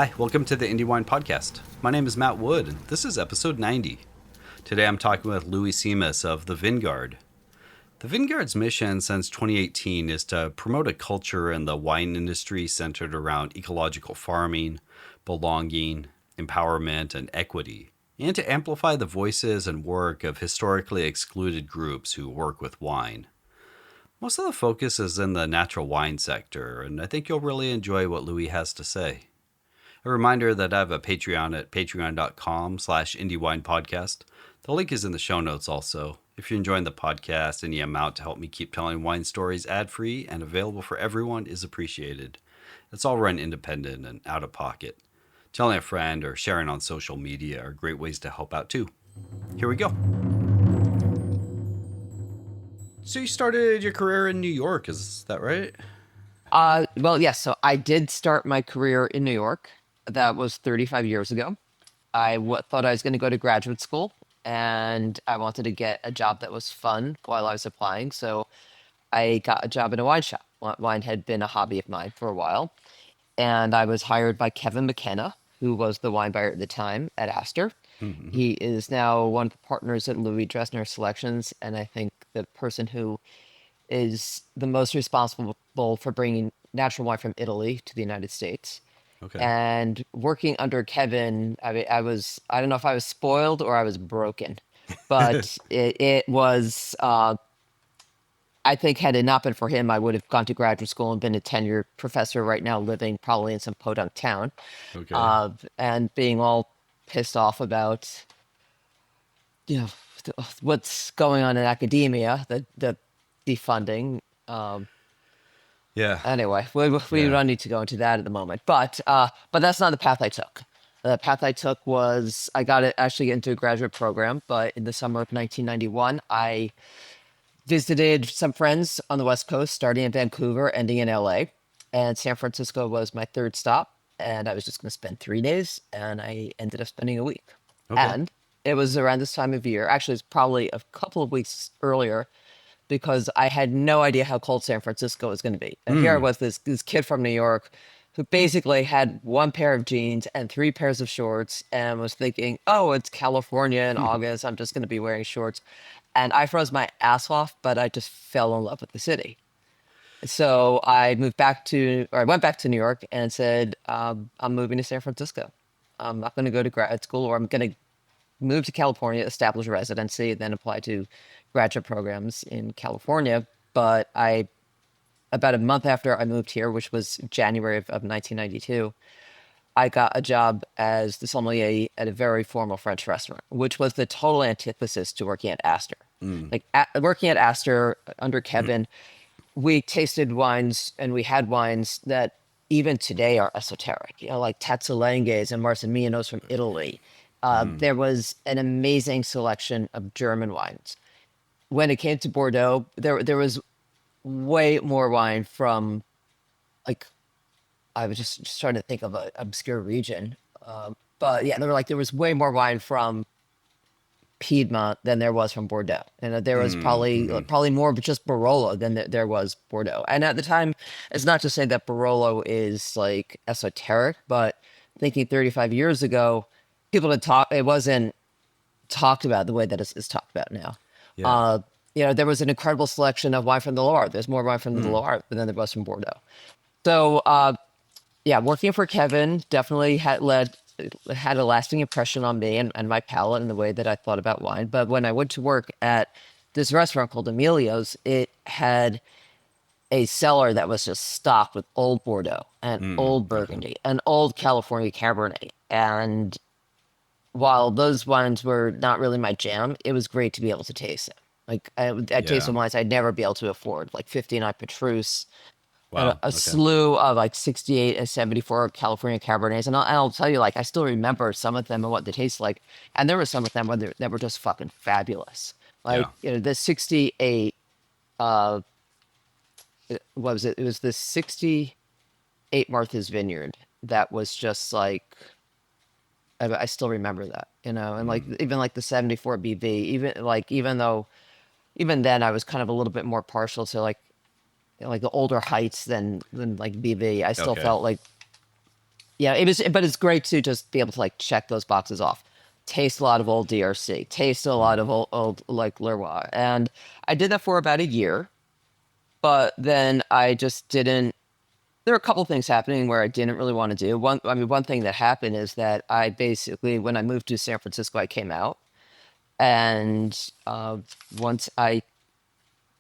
Hi, welcome to the Indie Wine Podcast. My name is Matt Wood, and this is episode 90. Today I'm talking with Louie Seamus of the Vinguard. The Vinguard's mission since 2018 is to promote a culture in the wine industry centered around ecological farming, belonging, empowerment, and equity, and to amplify the voices and work of historically excluded groups who work with wine. Most of the focus is in the natural wine sector, and I think you'll really enjoy what Louie has to say. A reminder that I have a Patreon at patreon.com/indiewinepodcast. The link is in the show notes also. If you're enjoying the podcast, any amount to help me keep telling wine stories ad-free and available for everyone is appreciated. It's all run independent and out of pocket. Telling a friend or sharing on social media are great ways to help out too. Here we go. So you started your career in New York, is that right? Yes. So I did start my career in New York. That was 35 years ago. Thought I was going to go to graduate school, and I wanted to get a job that was fun while I was applying. So I got a job in a wine shop. Wine had been a hobby of mine for a while, and I was hired by Kevin McKenna, who was the wine buyer at the time at Astor. Mm-hmm. He is now one of the partners at Louie Dresner Selections, and I think the person who is the most responsible for bringing natural wine from Italy to the United States. Okay. And working under Kevin, I don't know if I was spoiled or I was broken, but it was, I think had it not been for him, I would have gone to graduate school and been a tenured professor right now, living probably in some podunk town, Okay. and being all pissed off about, you know, what's going on in academia, the defunding. Yeah. Anyway, we Yeah. don't need to go into that at the moment. But that's not the path I took. The path I took was I got it actually into a graduate program, but in the summer of 1991, I visited some friends on the West Coast, starting in Vancouver, ending in LA. And San Francisco was my third stop. And I was just going to spend 3 days, and I ended up spending a week. Okay. And it was around this time of year. Actually, it's probably a couple of weeks earlier because I had no idea how cold San Francisco was going to be. And here I Mm. was, this kid from New York who basically had one pair of jeans and three pairs of shorts and was thinking, oh, it's California in August. I'm just going to be wearing shorts. And I froze my ass off, but I just fell in love with the city. So I went back to New York and said, I'm moving to San Francisco. I'm not going to go to grad school, or I'm going to move to California, establish a residency, then apply to graduate programs in California. But about a month after I moved here, which was January of 1992, I got a job as the sommelier at a very formal French restaurant, which was the total antithesis to working at Astor. Mm. Working at Astor under Kevin, we tasted wines and we had wines that even today are esoteric, like Tatzalenges and Marsanmianos from Italy. Mm. There was an amazing selection of German wines. When it came to Bordeaux, there was way more wine from, like, I was just trying to think of an obscure region. But yeah, there was way more wine from Piedmont than there was from Bordeaux, and there was Mm. Mm. probably more just Barolo than there was Bordeaux. And at the time, it's not to say that Barolo is like esoteric, but thinking 35 years ago, people had talked. It wasn't talked about the way that it's talked about now. Yeah. Uh, there was an incredible selection of wine from the Loire. There's more wine from the Mm. Loire than there was from Bordeaux. So, yeah, working for Kevin definitely had a lasting impression on me and my palate and the way that I thought about wine. But when I went to work at this restaurant called Emilio's, it had a cellar that was just stocked with old Bordeaux and Mm. old Okay. Burgundy and old California Cabernet. And while those wines were not really my jam, it was great to be able to taste them. I taste Yeah. some wines I'd never be able to afford, like 59 Petrus, and Wow. a Okay. slew of like 68 and 74 California Cabernets. And I'll tell you, like, I still remember some of them and what they taste like. And there were some of them that were just fucking fabulous. Like, Yeah. the 68, uh, what was it? It was the 68 Martha's Vineyard that was just like, I still remember that, and like Mm. even like the 74 BV, even then I was kind of a little bit more partial to like the older heights than like BV. I still Okay. felt like Yeah, it was, but it's great to just be able to like check those boxes off. Taste a lot of old DRC, taste a lot of old like Leroy. And I did that for about a year, but then I just didn't. There were a couple things happening where I didn't really want to do. One thing that happened is that I basically, when I moved to San Francisco, I came out. And once I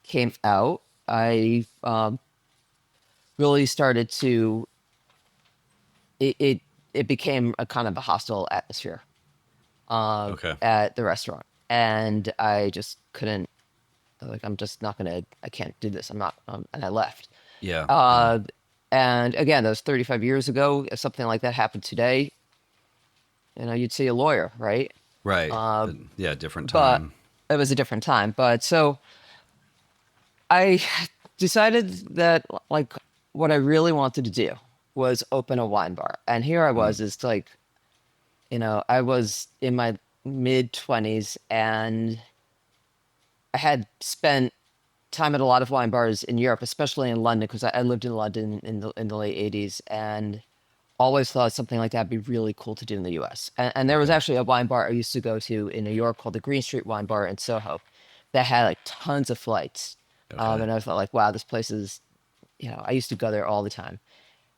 came out, I really started to, it, it, it became a kind of a hostile atmosphere Okay. at the restaurant. And I just couldn't, like, I'm just not gonna, I can't do this. I'm not, and I left. Yeah. Yeah. Uh, and again, that was 35 years ago. If something like that happened today, you'd see a lawyer, right? Right. Yeah. Different But time. it was a different time. But so I decided that, like, what I really wanted to do was open a wine bar. And here I was, it's like, I was in my mid 20s and I had spent time at a lot of wine bars in Europe, especially in London, because I lived in London in the late 80s and always thought something like that would be really cool to do in the US. And there was Okay. actually a wine bar I used to go to in New York called the Green Street Wine Bar in Soho that had like tons of flights. Okay. And I thought like, wow, this place is, I used to go there all the time.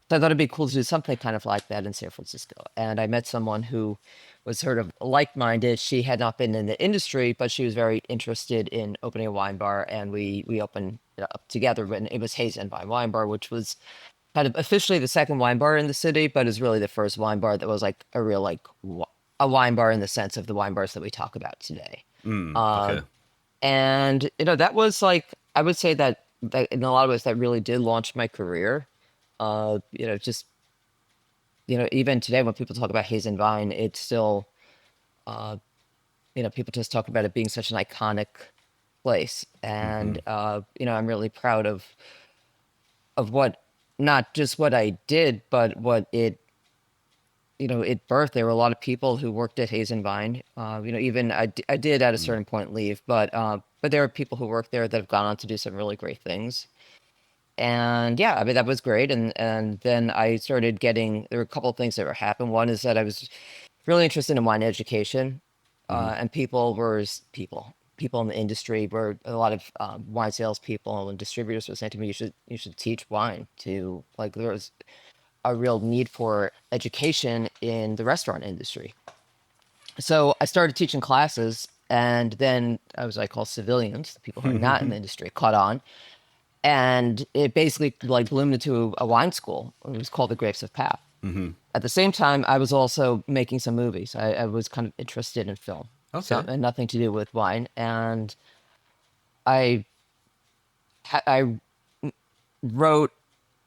So I thought it'd be cool to do something kind of like that in San Francisco. And I met someone who was sort of like-minded. She had not been in the industry, but she was very interested in opening a wine bar. And we opened it up together. And it was Hayes and Vine Wine Bar, which was kind of officially the second wine bar in the city, but is really the first wine bar that was like a real like a wine bar in the sense of the wine bars that we talk about today. Okay. And that was like I would say that in a lot of ways that really did launch my career. Just even today when people talk about Haze and Vine, it's still people just talk about it being such an iconic place, and I'm really proud of what not just what I did, but what it birthed. There were a lot of people who worked at Haze and Vine. Even I did at a certain point leave, but there are people who worked there that have gone on to do some really great things. And yeah, I mean that was great. And then I started getting there were a couple of things that were happening. One is that I was really interested in wine education, and people in the industry were a lot of wine salespeople and distributors were saying to me, you should teach wine to like there was a real need for education in the restaurant industry. So I started teaching classes, and then I was like, call civilians, the people who are not in the industry, caught on, and it basically like bloomed into a wine school. It was called the Grapes of Pap. At the same time, I was also making some movies. I was kind of interested in film, so Okay. and nothing to do with wine. And I I wrote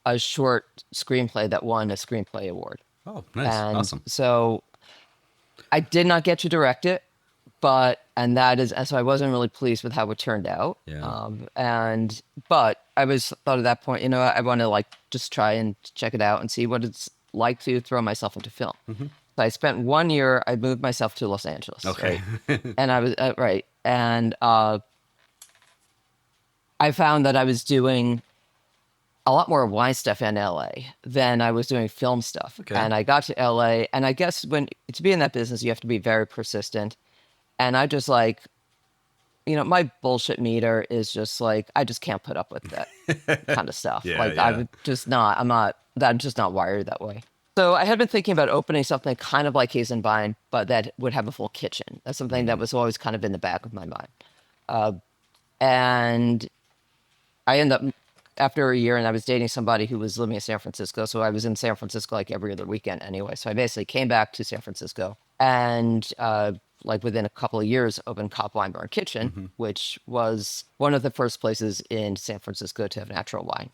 a short screenplay that won a screenplay award. Oh, nice. And Awesome. so I did not get to direct it, and that is, and so I wasn't really pleased with how it turned out. Yeah. But I was thought at that point, I want to like just try and check it out and see what it's like to throw myself into film. So I spent 1 year, I moved myself to Los Angeles, Okay. right? And I was, right. And I found that I was doing a lot more wine stuff in LA than I was doing film stuff. Okay. And I got to LA, and I guess to be in that business, you have to be very persistent. And I just like, my bullshit meter is just like, I just can't put up with that kind of stuff. Yeah. Like, Yeah. I'm just not wired that way. So I had been thinking about opening something kind of like Haze and Vine, but that would have a full kitchen. That's something that was always kind of in the back of my mind. And I ended up after a year, and I was dating somebody who was living in San Francisco. So I was in San Francisco like every other weekend anyway. So I basically came back to San Francisco and like within a couple of years opened Cop Wine Bar and Kitchen, which was one of the first places in San Francisco to have natural wine.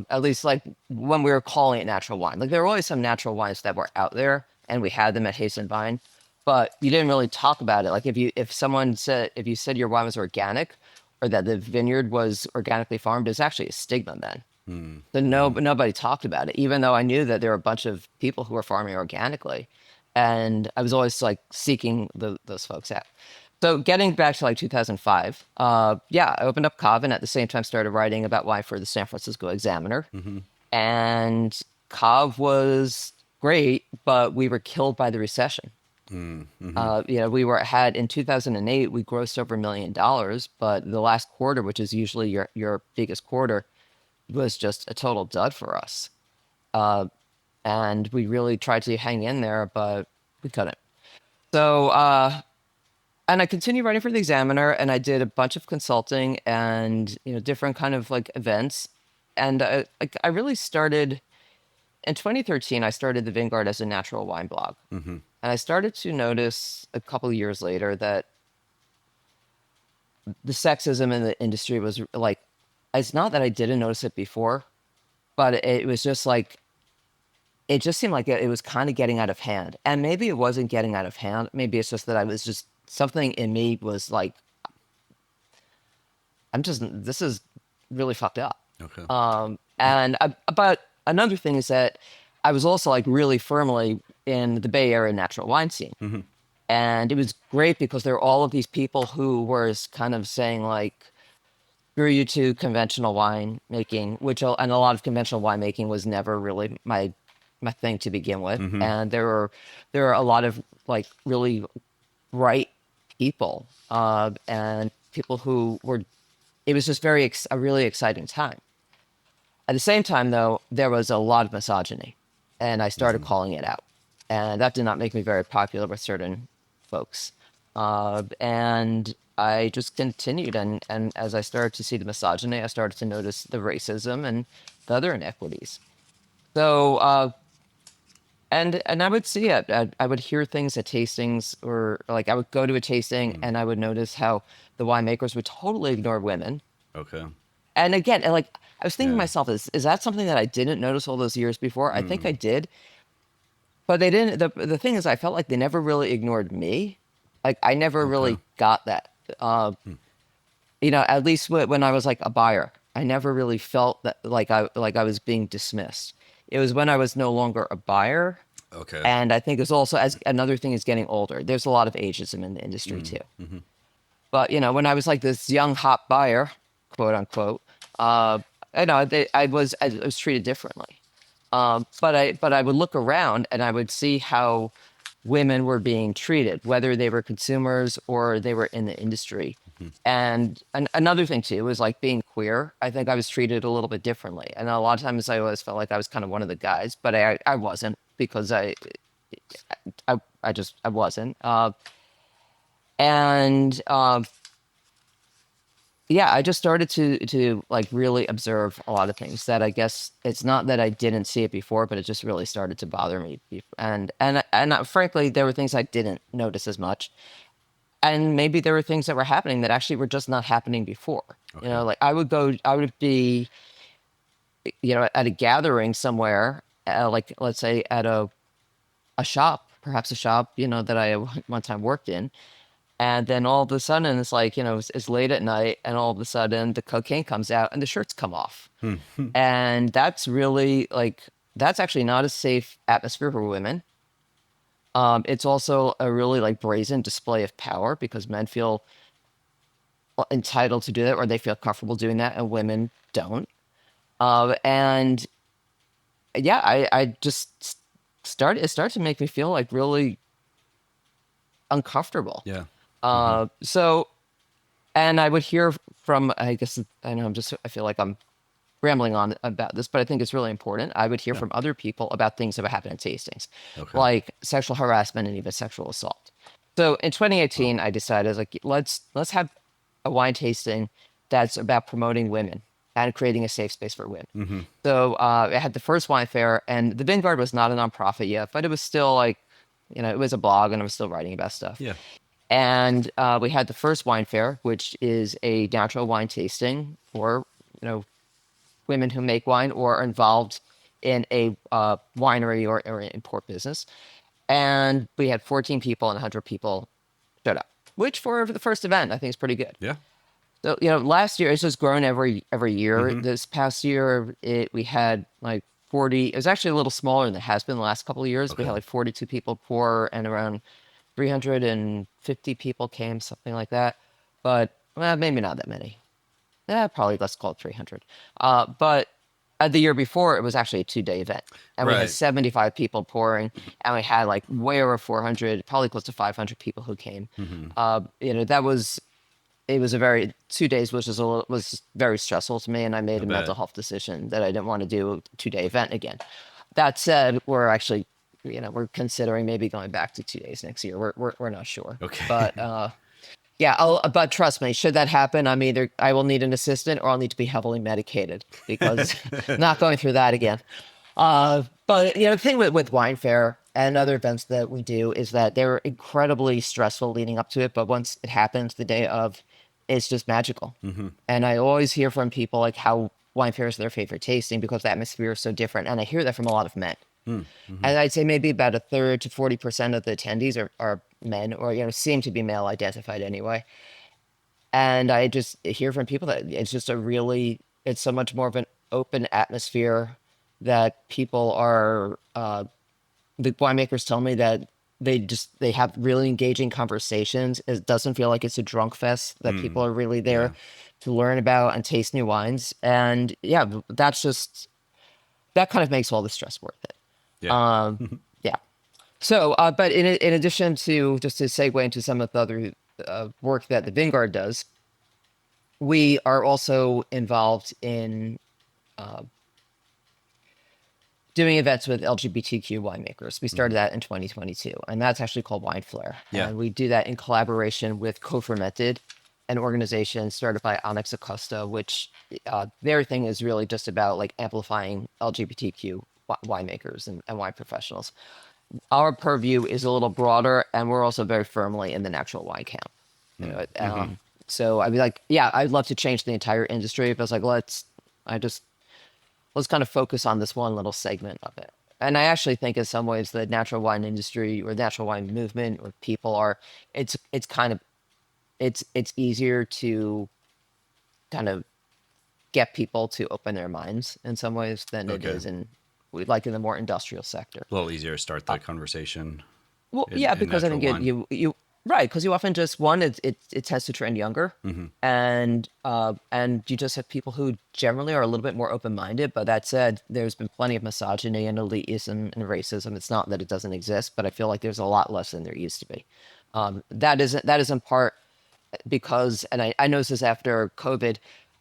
At least like when we were calling it natural wine. Like there were always some natural wines that were out there and we had them at Haze and Vine, but you didn't really talk about it. Like if you said your wine was organic, or that the vineyard was organically farmed, there's actually a stigma then. So nobody talked about it, even though I knew that there were a bunch of people who were farming organically. And I was always like seeking those folks out. So getting back to like 2005, I opened up Cov and at the same time started writing about wine for the San Francisco Examiner. And Cov was great, but we were killed by the recession. Mm-hmm. We were had in 2008, we grossed over $1 million, but the last quarter, which is usually your biggest quarter, was just a total dud for us. Uh, and we really tried to hang in there, but we couldn't. So, and I continued writing for the Examiner, and I did a bunch of consulting and different kind of like events. And I really started in 2013. I started the Vinguard as a natural wine blog, Mm-hmm. and I started to notice a couple of years later that the sexism in the industry was like, it's not that I didn't notice it before, but it was just like it just seemed like it was kind of getting out of hand. And maybe it wasn't getting out of hand. Maybe it's just that I was just something in me was like, this is really fucked up. Okay. But another thing is that I was also like really firmly in the Bay Area natural wine scene. Mm-hmm. And it was great because there were all of these people who were kind of saying like, screw you to conventional wine making, and a lot of conventional winemaking was never really my thing to begin with. Mm-hmm. And there are a lot of like really bright people, and people who were. It was just a really exciting time. At the same time, though, there was a lot of misogyny, and I started Mm-hmm. calling it out, and that did not make me very popular with certain folks. And I just continued, and as I started to see the misogyny, I started to notice the racism and the other inequities. So, and I would see it. I would hear things at tastings, or like I would go to a tasting, Mm. and I would notice how the winemakers would totally ignore women. Okay. And again, like I was thinking to Yeah. myself, is that something that I didn't notice all those years before? I think I Mm. did, but they didn't. The thing is, I felt like they never really ignored me. Like I never Okay. really got that. Uh, Mm. at least when I was like a buyer, I never really felt that like I was being dismissed. It was when I was no longer a buyer, Okay. and I think it's also as another thing is getting older. There's a lot of ageism in the industry Mm. too. Mm-hmm. But when I was like this young hot buyer, quote unquote, uh, I was treated differently. But I would look around and I would see how women were being treated, whether they were consumers or they were in the industry. Mm-hmm. And another thing too was like being queer. I think I was treated a little bit differently, and a lot of times I always felt like I was kind of one of the guys, but I wasn't because I wasn't. And Yeah, I just started to like really observe a lot of things that I guess it's not that I didn't see it before, but it just really started to bother me. Frankly, there were things I didn't notice as much, and maybe there were things that were happening that actually were just not happening before. Okay. Like I would be, at a gathering somewhere, like let's say at a shop, perhaps a shop, that I one time worked in. And then all of a sudden, it's like, it's late at night, and all of a sudden the cocaine comes out and the shirts come off. Mm-hmm. And that's really like, that's actually not a safe atmosphere for women. It's also a really like brazen display of power because men feel entitled to do that, or they feel comfortable doing that, and women don't. And yeah, I just it started to make me feel like really uncomfortable. Yeah. Mm-hmm. So And I would hear from, I guess, I know I feel like I'm rambling on about this, but I think it's really important. I would hear Yeah. from other people about things that would happen at tastings, Okay. like sexual harassment and even sexual assault. So in Wow. 2018, I decided, I was like, let's have a wine tasting that's about promoting women and creating a safe space for women. Mm-hmm. So I had the first wine fair, and the Vinguard was not a nonprofit yet, but it was still like, it was a blog, and I was still writing about stuff. Yeah. And we had the first wine fair, which is a natural wine tasting for women who make wine or are involved in a winery or import business. And we had 14 people and 100 people showed up, which for the first event I think is pretty good. Yeah. So last year it's just grown every year. Mm-hmm. This past year we had like 40. It was actually a little smaller than it has been the last couple of years. We Okay. had like 42 people pour, and around 350 people came, something like that. But well, maybe not that many. Probably let's call it 300. But The year before, it was actually a 2-day event, and we had Right. 75 people pouring, and we had like way over 400, probably close to 500 people who came. Hmm. That was it was a very 2 days, which was very stressful to me, and I made I a mental bet. health decision that I didn't want to do a 2-day event again. That said, we're actually, we're considering maybe going back to 2 days next year. We're not sure, Okay. but yeah. But trust me, should that happen, I will need an assistant or I'll need to be heavily medicated because not going through that again. But the thing with Wine Fair and other events that we do is that they're incredibly stressful leading up to it, but once it happens, the day of, it's just magical. Hmm. And I always hear from people like how Wine Fair is their favorite tasting because the atmosphere is so different, and I hear that from a lot of men. Mm-hmm. And I'd say maybe about a third to 40% of the attendees are men, or seem to be male identified anyway. And I just hear from people that it's so much more of an open atmosphere that people are, the winemakers tell me that they have really engaging conversations. It doesn't feel like it's a drunk fest, that people Mm. are really Yeah. there to learn about and taste new wines. And yeah, that kind of makes all the stress worth it. Yeah. Um, yeah. So, but in addition to, just to segue into some of the other work that the Vinguard does, we are also involved in uh, doing events with LGBTQ winemakers. We Hmm. started that in 2022, and that's actually called Wine Flare. Yeah. And we do that in collaboration with Co-Fermented, an organization started by Onyx Acosta, which their thing is really just about like amplifying LGBTQ winemakers and wine professionals. Our purview is a little broader, and we're also very firmly in the natural wine camp. You know, Mm-hmm. so I'd be like, yeah, I'd love to change the entire industry, but I was like, let's kind of focus on this one little segment of it. And I actually think in some ways the natural wine industry or natural wine movement or people are, it's kind of, it's easier to kind of get people to open their minds in some ways than it Okay. is in the more industrial sector. A little easier to start the conversation Well, in, yeah, in because I natural think wine. you right, because you often just one it tends to trend younger, Hmm. and you just have people who generally are a little bit more open minded. But that said, there's been plenty of misogyny and elitism and racism. It's not that it doesn't exist, but I feel like there's a lot less than there used to be. That is in part because, and I noticed this after COVID,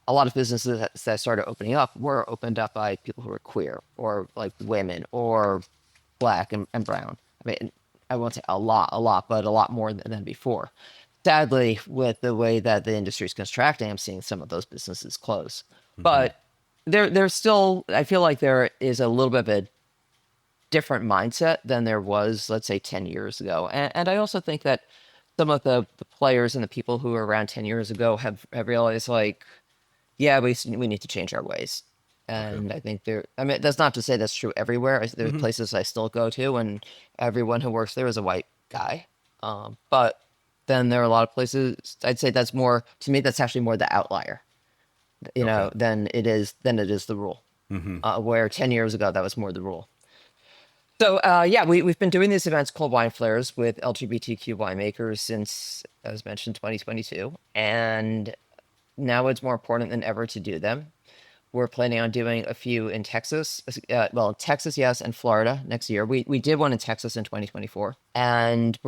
a lot of businesses that started opening up were opened up by people who were queer or like women or black and brown. I mean, I won't say a lot, but a lot more than before. Sadly, with the way that the industry is contracting, I'm seeing some of those businesses close. Hmm. But there's still, I feel like there is a little bit of a different mindset than there was, let's say, 10 years ago. And I also think that some of the players and the people who were around 10 years ago have realized, like, yeah, we need to change our ways. Okay. And I think I mean, that's not to say that's true everywhere. There's Hmm. places I still go to, and everyone who works there is a white guy. But then there are a lot of places, I'd say that's more, to me, that's actually more the outlier, Okay. than it is the rule. Hmm. Where 10 years ago, that was more the rule. So, yeah, we've been doing these events called Wine Flares with LGBTQ winemakers since, as mentioned, 2022. And now it's more important than ever to do them. We're planning on doing a few in Texas. Well, Texas, yes, and Florida next year. We did one in Texas in 2024, and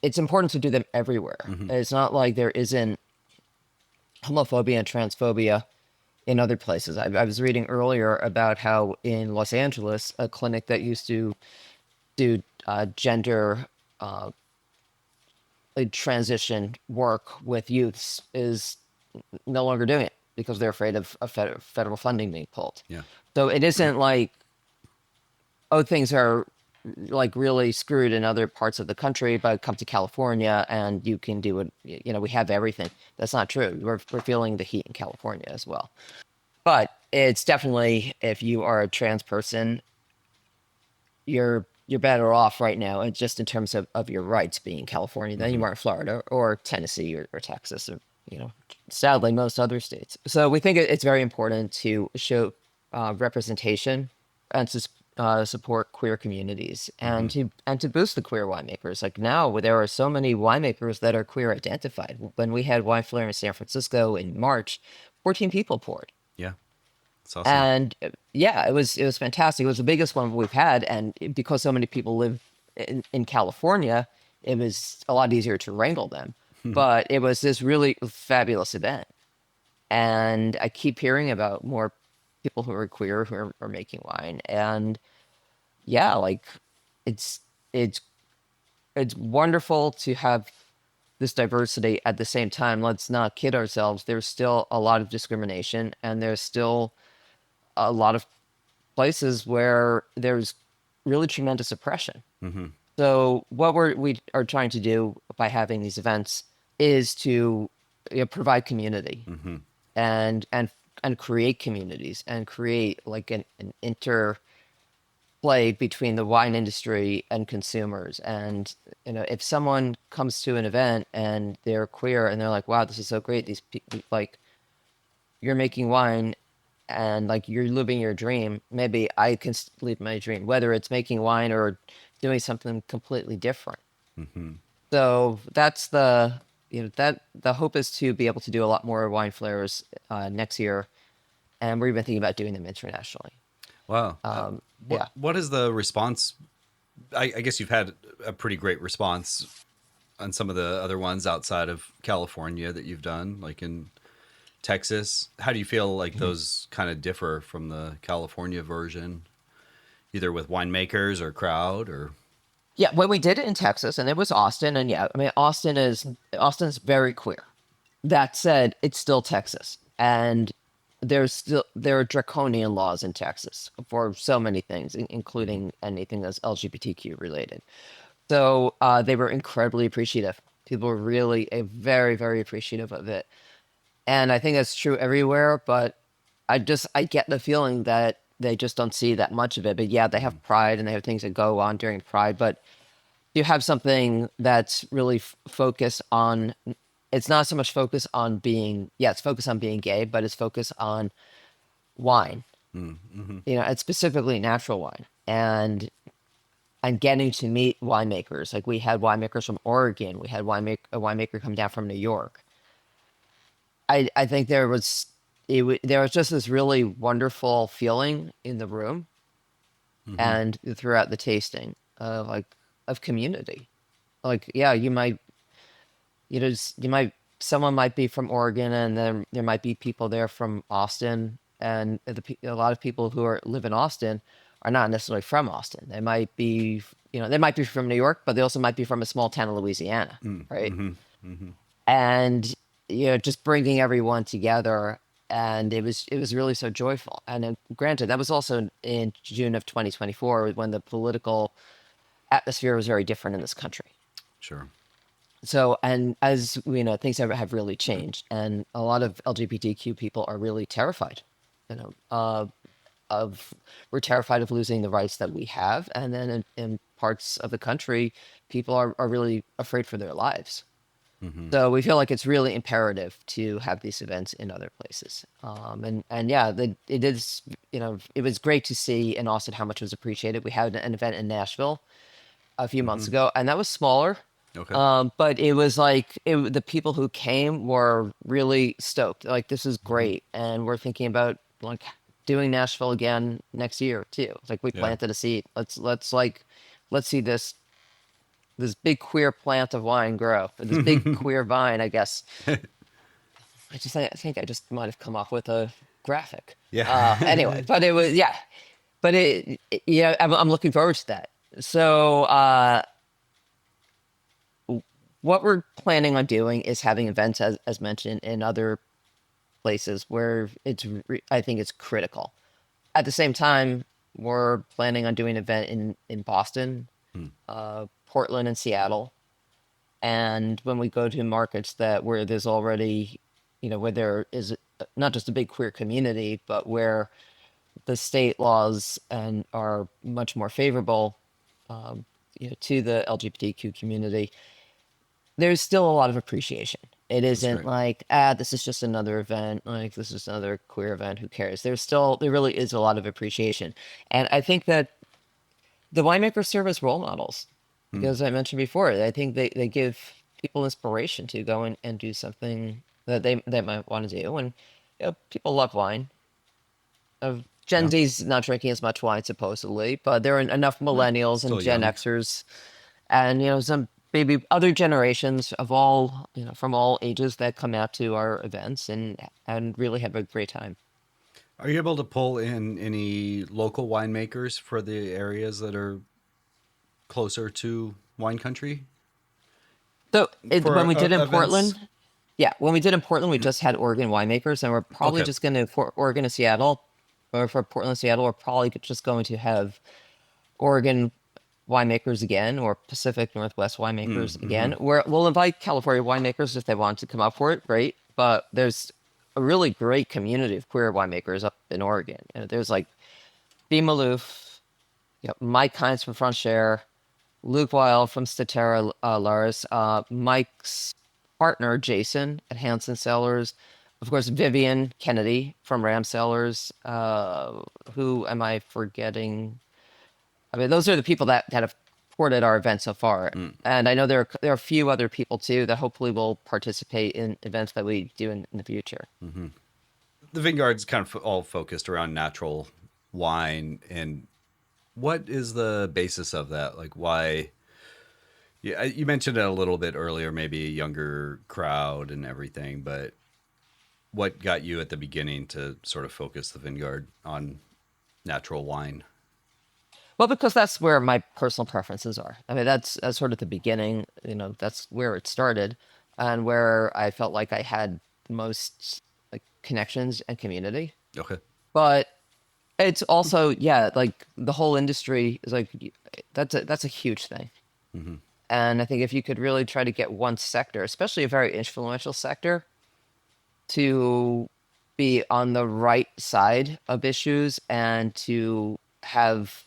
it's important to do them everywhere. Hmm. It's not like there isn't homophobia and transphobia in other places. I was reading earlier about how in Los Angeles, a clinic that used to do gender uh, like transition work with youths is no longer doing it because they're afraid of federal funding being pulled. Yeah. So it isn't like, oh, things are like really screwed in other parts of the country, but come to California and you can do it. We have everything. That's not true. We're feeling the heat in California as well. But it's definitely, if you are a trans person, you're better off right now, and just in terms of your rights being in California than Hmm. you are in Florida or Tennessee or Texas or sadly most other states. So we think it's very important to show representation and to support queer communities Hmm. and to boost the queer winemakers. Like now, there are so many winemakers that are queer identified. When we had Wine Flare in San Francisco in March, 14 people poured. Yeah. It's awesome. And yeah, it was fantastic. It was the biggest one we've had, and because so many people live in California, it was a lot easier to wrangle them. But it was this really fabulous event, and I keep hearing about more people who are queer who are making wine, and yeah, like it's it's it's wonderful to have this diversity. At the same time, let's not kid ourselves. There's still a lot of discrimination, and there's still a lot of places where there's really tremendous oppression. Hmm. So what we are trying to do by having these events is to, provide community Hmm. and and create communities and create like an interplay between the wine industry and consumers. And if someone comes to an event and they're queer and they're like, "Wow, this is so great! These people like you're making wine and like you're living your dream. Maybe I can live my dream, whether it's making wine or doing something completely different." Hmm. So that's that the hope is to be able to do a lot more wine flares next year, and we're even thinking about doing them internationally. Wow. Yeah. What is the response? I guess you've had a pretty great response on some of the other ones outside of California that you've done, like in Texas. How do you feel like those kind of differ from the California version, either with winemakers or crowd or? Yeah, when we did it in Texas, and it was Austin, and yeah, I mean Austin's very queer. That said, it's still Texas, and there are draconian laws in Texas for so many things, Mhm. including anything that's LGBTQ related. So they were incredibly appreciative. People were really very, very appreciative of it, and I think that's true everywhere. But I get the feeling that they just don't see that much of it. But yeah, they have Mhm. Pride and they have things that go on during Pride, but you have something that's really focused on, it's not so much focused on being, yeah, it's focused on being gay, but it's focused on wine, Mhm. it's specifically natural wine. And getting to meet winemakers. Like we had winemakers from Oregon, we had a winemaker come down from New York. I think there was just this really wonderful feeling in the room Mhm. and throughout the tasting of like of community. Like yeah, you might someone might be from Oregon, and then there might be people there from Austin, and a lot of people who live in Austin are not necessarily from Austin. They might be, they might be from New York, but they also might be from a small town in Louisiana, Mhm. right? Mhm. Mhm. And just bringing everyone together, and it was really so joyful. And granted, that was also in June of 2024 when the political atmosphere was very different in this country. Sure. So, and as we know, things have really changed, and a lot of LGBTQ people are really terrified, you know, uh, of we're terrified of losing the rights that we have, and then in parts of the country, people are really afraid for their lives. Mhm. So we feel like it's really imperative to have these events in other places. And yeah, it is, it was great to see in Austin how much was appreciated. We had an event in Nashville a few months Mhm. ago, and that was smaller. Okay. But it was like the people who came were really stoked. Like this is Mhm. great, and we're thinking about like doing Nashville again next year too. It's like we Yeah. planted a seed. Let's see this big queer plant of wine grow. This big queer vine, I guess. I think I just might have come up with a graphic. Yeah. Anyway, but it was yeah, but yeah, I'm looking forward to that. So what we're planning on doing is having events, as mentioned, in other places where I think it's critical. At the same time, we're planning on doing an event in Boston, Hmm. Portland, and Seattle. And when we go to markets that where there's already, where there is not just a big queer community, but where the state laws and are much more favorable, to the LGBTQ community, there's still a lot of appreciation. It That's isn't great. like, this is just another event, like this is another queer event, who cares? There really is a lot of appreciation. And I think that the winemakers serve as role models Hmm. because I mentioned before, I think they give people inspiration to go in and do something that they might want to do. And people love wine. Gen Yeah. Z's not drinking as much wine supposedly, but there are enough millennials and Still Gen young. Xers, and some maybe other generations of all from all ages that come out to our events and really have a great time. Are you able to pull in any local winemakers for the areas that are closer to wine country So when for we did in events? Portland, yeah, when we did in Portland, we just had Oregon winemakers, and we're probably Okay. just going to for Oregon and Seattle, or for Portland and Seattle, we're probably just going to have Oregon winemakers again, or Pacific Northwest winemakers Mm-hmm. again. We'll invite California winemakers if they want to come up for it, great. But there's a really great community of queer winemakers up in Oregon. And there's like Dee Maloof, Mike Hines from Frontier, Luke Weil from Statera Laris, Mike's partner Jason at Hanson Cellars, of course Vivian Kennedy from Ram Cellars. Who am I forgetting? I mean, those are the people that have supported our event so far, and I know there are a few other people too that hopefully will participate in events that we do in the future. The Vinguard's kind of all focused around natural wine. And what is the basis of that? Like, why? Yeah, you mentioned it a little bit earlier, maybe a younger crowd and everything, but what got you at the beginning to sort of focus the Vinguard on natural wine? Well, because that's where my personal preferences are. I mean, that's sort of the beginning. That's where it started, and where I felt like I had the most like connections and community. Okay. But it's also, yeah, like the whole industry is like that's a huge thing. Mm-hmm. And I think if you could really try to get one sector, especially a very influential sector, to be on the right side of issues and to have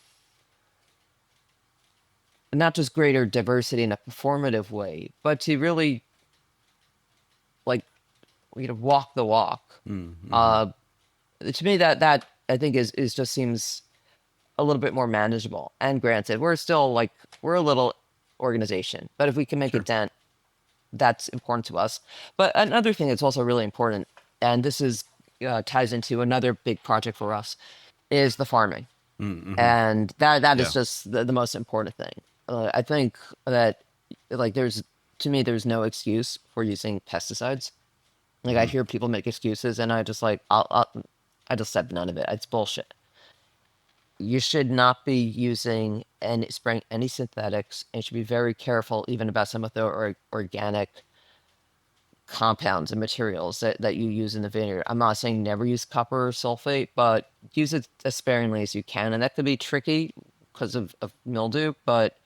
not just greater diversity in a performative way, but to really like walk the walk. Mm-hmm. Uh, to me, that I think is just seems a little bit more manageable. And granted, we're still like we're a little organization, but if we can make a Sure. dent, that's important to us. But another thing that's also really important, and this is ties into another big project for us, is the farming, Mm-hmm. and that is Yeah. just the most important thing. I think that like to me there's no excuse for using pesticides. Like I Mm-hmm. hear people make excuses, and I just I just said none of it. It's bullshit. You should not be using and spraying any synthetics, and you should be very careful even about some of the organic compounds and materials that you use in the vineyard. I'm not saying never use copper sulfate, but use it as sparingly as you can. And that could be tricky because of mildew, but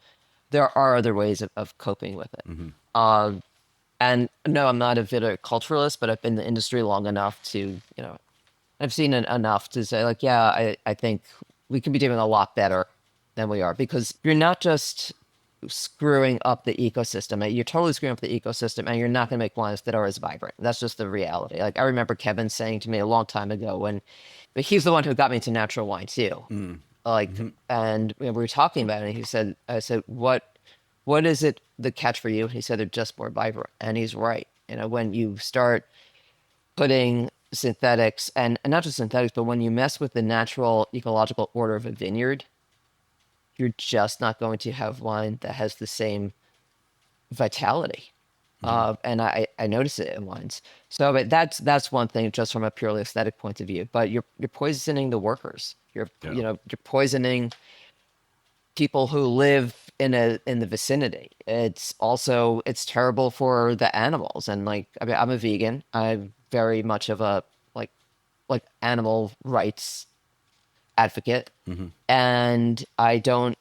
there are other ways of coping with it. Mm-hmm. Uh, and no, I'm not a viticulturalist, but I've been in the industry long enough to, I've seen enough to say, like, yeah, I think we can be doing a lot better than we are because you're not just screwing up the ecosystem. You're totally screwing up the ecosystem, and you're not going to make wines that are as vibrant. That's just the reality. Like I remember Kevin saying to me a long time ago but he's the one who got me into natural wine too. Like, Mm-hmm. and we were talking about it, and I said, what is it the catch for you? And he said they're just more vibrant, and he's right. When you start putting synthetics and not just synthetics, but when you mess with the natural ecological order of a vineyard, you're just not going to have wine that has the same vitality. Mm-hmm. And I notice it in wines. So but that's one thing just from a purely aesthetic point of view. But you're poisoning the workers. Yeah. You're poisoning people who live in the vicinity. It's terrible for the animals. And like I mean I'm a vegan. I'm very much of a like animal rights advocate. Mm-hmm. And I don't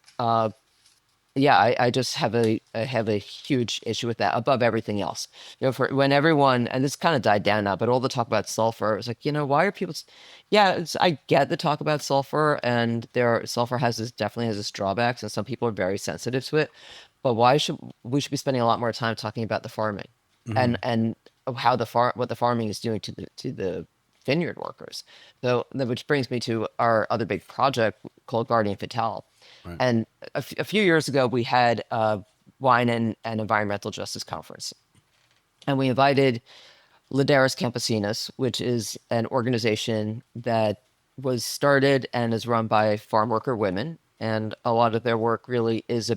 yeah, I just I have a huge issue with that above everything else. For when everyone and this kind of died down now, but all the talk about sulfur, it's like, why are people? Yeah, I get the talk about sulfur, and sulfur definitely has its drawbacks, and some people are very sensitive to it. But why should we should be spending a lot more time talking about the farming, Mm-hmm. and how what the farming is doing to the vineyard workers. So, which brings me to our other big project called Guardian Vital. Right. And a few years ago, we had a wine and environmental justice conference. And we invited Lideris Campesinas, which is an organization that was started and is run by farm worker women, and a lot of their work really is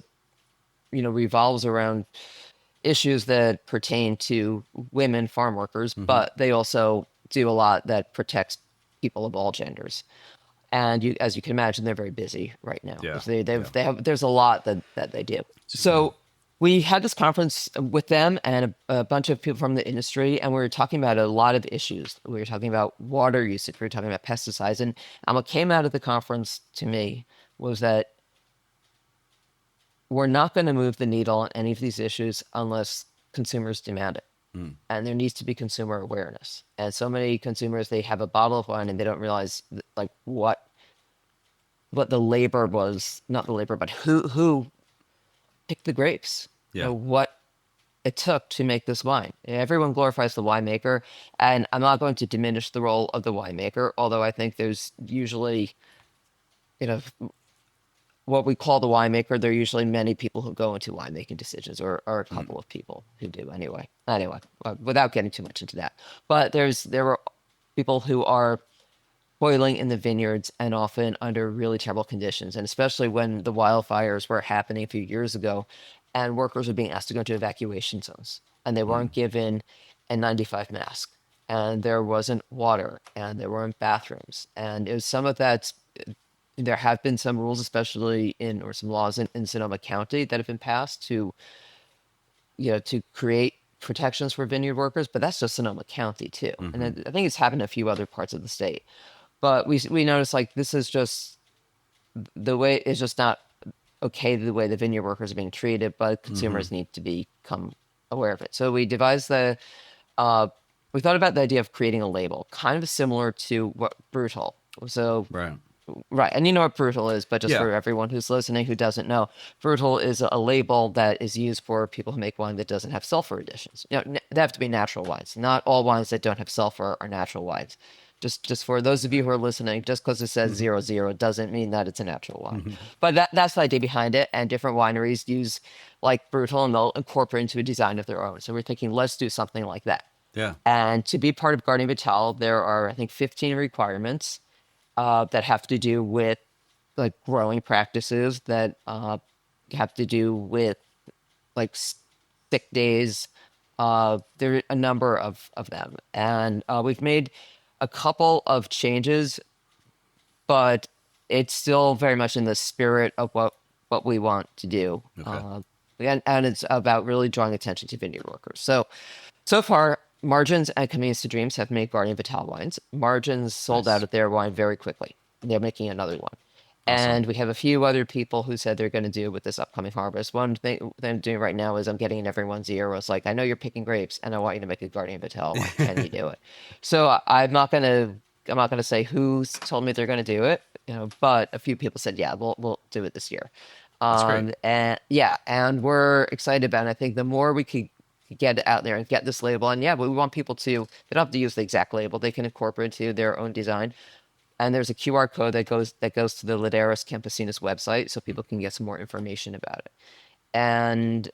revolves around issues that pertain to women farm workers, Hmm. but they also do a lot that protects people of all genders. And as you can imagine, they're very busy right now. Yeah. Yeah. They have there's a lot that they do. Hmm. So we had this conference with them and a bunch of people from the industry, and we were talking about a lot of issues. We were talking about water usage, we were talking about pesticides, and what came out of the conference to me was that we're not going to move the needle on any of these issues unless consumers demand it. And there needs to be consumer awareness. And so many consumers, they have a bottle of wine and they don't realize like what the labor was, not the labor, but who picked the grapes. Yeah. What it took to make this wine. Everyone glorifies the winemaker, and I'm not going to diminish the role of the winemaker, although I think there's usually, you know, what we call the winemaker, there are usually many people who go into winemaking decisions, or a couple of people who do anyway. Anyway, without getting too much into that. But there were people who are toiling in the vineyards and often under really terrible conditions. And especially when the wildfires were happening a few years ago and workers were being asked to go into evacuation zones and they weren't given a 95 mask and there wasn't water and there weren't bathrooms. And it was some of that. There have been some rules, especially or some laws in Sonoma County that have been passed to create protections for vineyard workers, but that's just Sonoma County too. And Hmm. I think it's happened in a few other parts of the state. But we noticed like this is just the way it's just not okay the way the vineyard workers are being treated, but Hmm. consumers need to become aware of it. So uh, we thought about the idea of creating a label, kind of similar to what Brutal. So Right. right, and you know what Brutal is, but just Yeah. for everyone who's listening who doesn't know, Brutal is a label that is used for people who make wine that doesn't have sulfur additions. They have to be natural wines. Not all wines that don't have sulfur are natural wines. Just for those of you who are listening, just because it says Hmm. 00 doesn't mean that it's a natural wine. Hmm. But that's the idea behind it, and different wineries use like Brutal, and they'll incorporate into a design of their own. So we're thinking, let's do something like that. Yeah. And to be part of Guardian Vital, there are, I think, 15 requirements that have to do with like growing practices that have to do with like sick days. There are a number of them, and we've made a couple of changes, but it's still very much in the spirit of what we want to do. Okay. And it's about really drawing attention to vineyard workers. So far, Margins and Convenience to Dreams have made Guardian Vital wines. Margins sold out Nice. of their wine very quickly. They're making another one. Awesome. And we have a few other people who said they're going to do it with this upcoming harvest. One thing that I'm doing right now is I'm getting in everyone's ear. It's like, I know you're picking grapes, and I want you to make a Guardian Vital wine. Can you do it? So I'm not gonna say who's told me they're gonna do it, but a few people said, yeah, we'll do it this year. That's great. And yeah, and we're excited about it. I think the more we could get it out there and get this label, and yeah, but we want people they don't have to use the exact label. They can incorporate into their own design. And there's a QR code that goes to the Laderas Campesinas website, so people can get some more information about it. And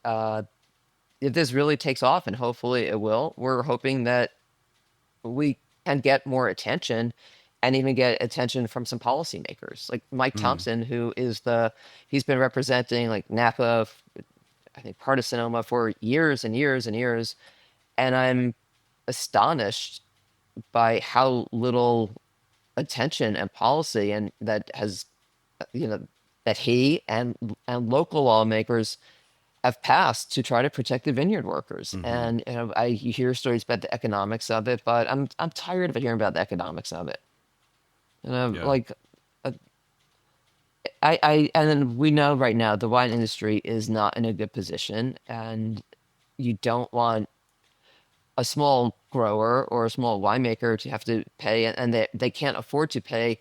if this really takes off, and hopefully it will, we're hoping that we can get more attention and even get attention from some policymakers like Mike Mm. Thompson, he's been representing like Napa, I think part of Sonoma for years and years and years. And I'm astonished by how little attention and policy and that has, you know, that he and local lawmakers have passed to try to protect the vineyard workers. Hmm. And you hear stories about the economics of it, but I'm tired of hearing about the economics of it. Yeah. Like uh, and then we know right now the wine industry is not in a good position, and you don't want a small grower or a small winemaker to have to pay, and they can't afford to pay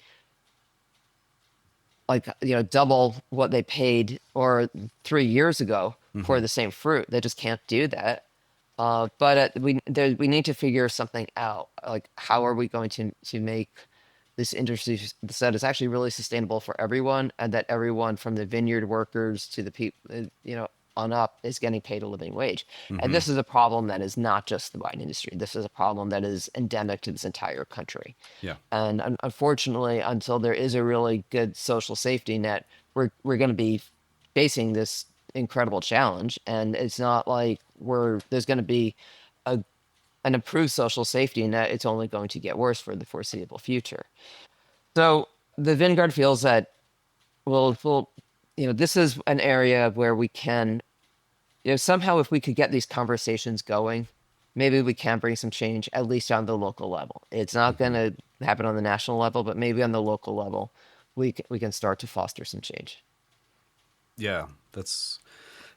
like double what they paid or 3 years ago Hmm. for the same fruit. They just can't do that. But we need to figure something out. Like, how are we going to make this industry that is actually really sustainable for everyone, and that everyone from the vineyard workers to the people, on up is getting paid a living wage. And Mm-hmm. this is a problem that is not just the wine industry. This is a problem that is endemic to this entire country. Yeah. And unfortunately, until there is a really good social safety net, we're going to be facing this incredible challenge. And it's not like there's going to be a an improved social safety net. It's only going to get worse for the foreseeable future. So the Vinguard feels that well, this is an area where we can, somehow if we could get these conversations going, maybe we can bring some change at least on the local level. It's not going Mm-hmm. to happen on the national level, but maybe on the local level, we can start to foster some change. Yeah. That's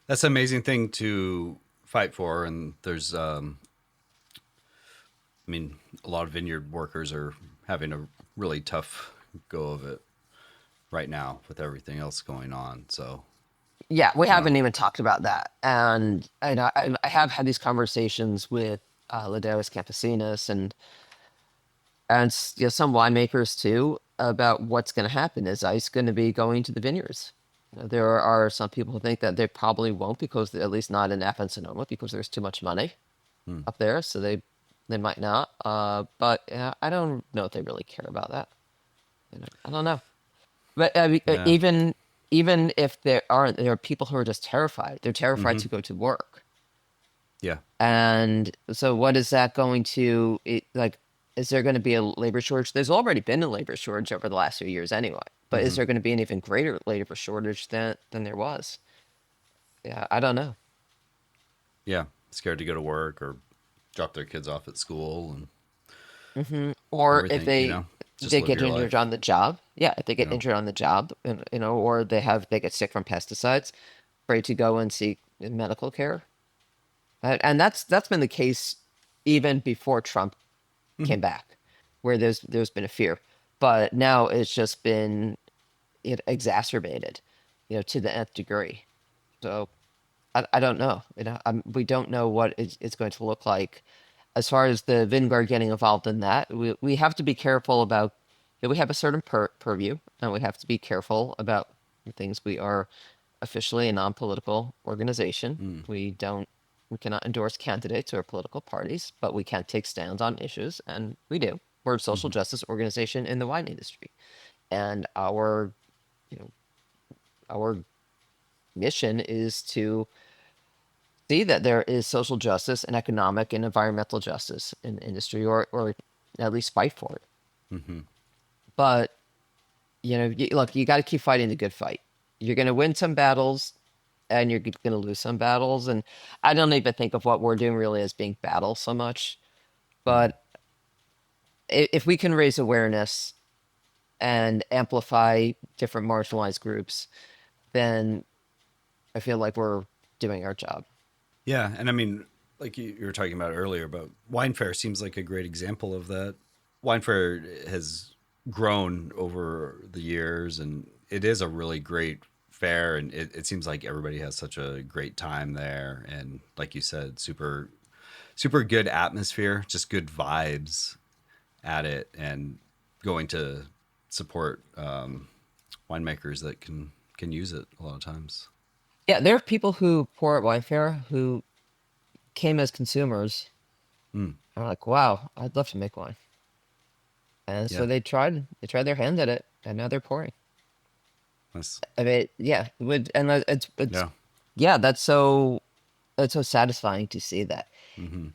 an amazing thing to fight for. And there's, I mean, a lot of vineyard workers are having a really tough go of it right now with everything else going on. So, Yeah, we you know, haven't even talked about that, and I have had these conversations with Ladeus Campesinas and some winemakers too about what's going to happen. Is ice going to be going to the vineyards? There are some people who think that they probably won't, because at least not in Napa and Sonoma, because there's too much money hmm, up there, so they might not. But I don't know if they really care about that. I don't know. But yeah. even if there are people who are just terrified. They're terrified Hmm. to go to work. Yeah. And so what is that going to like? Is there going to be a labor shortage? There's already been a labor shortage over the last few years anyway. But is Hmm. there going to be an even greater labor shortage than there was? Yeah, I don't know. Yeah. Scared to go to work or drop their kids off at school and Or if everything, just they live get your injured life, on the job. Yeah, if they you get know? injured on the job, and, or they get sick from pesticides, afraid to go and seek medical care. And that's been the case even before Trump Hmm. came back, where there's been a fear, but now it's just been exacerbated, to the nth degree. So I don't know. We don't know what it's going to look like as far as the Vinguard getting involved in that. We have to be careful about. We have a certain purview, and we have to be careful about the things. We are officially a non-political organization. Mm. We cannot endorse candidates or political parties, but we can take stands on issues, and we do. We're a social Hmm. justice organization in the wine industry, and you know, our mission is to see that there is social justice and economic and environmental justice in the industry, or at least fight for it. Hmm. But look, you got to keep fighting the good fight. You're going to win some battles, and you're going to lose some battles. And I don't even think of what we're doing really as being battle so much. Hmm. But if we can raise awareness and amplify different marginalized groups, then I feel like we're doing our job. Yeah. And I mean, like you were talking about earlier, but Wine Fair seems like a great example of that. Wine Fair has grown over the years, and it is a really great fair, and it seems like everybody has such a great time there. And like you said, super good atmosphere, just good vibes at it, and going to support winemakers that can use it a lot of times. Yeah, there are people who pour at Wine Fair who came as consumers Mm, and are like, "Wow, I'd love to make wine." And so yeah, they tried their hand at it, and now they're pouring. that's I mean, yeah, it would, and it's yeah. yeah, that's so satisfying to see that. Hmm.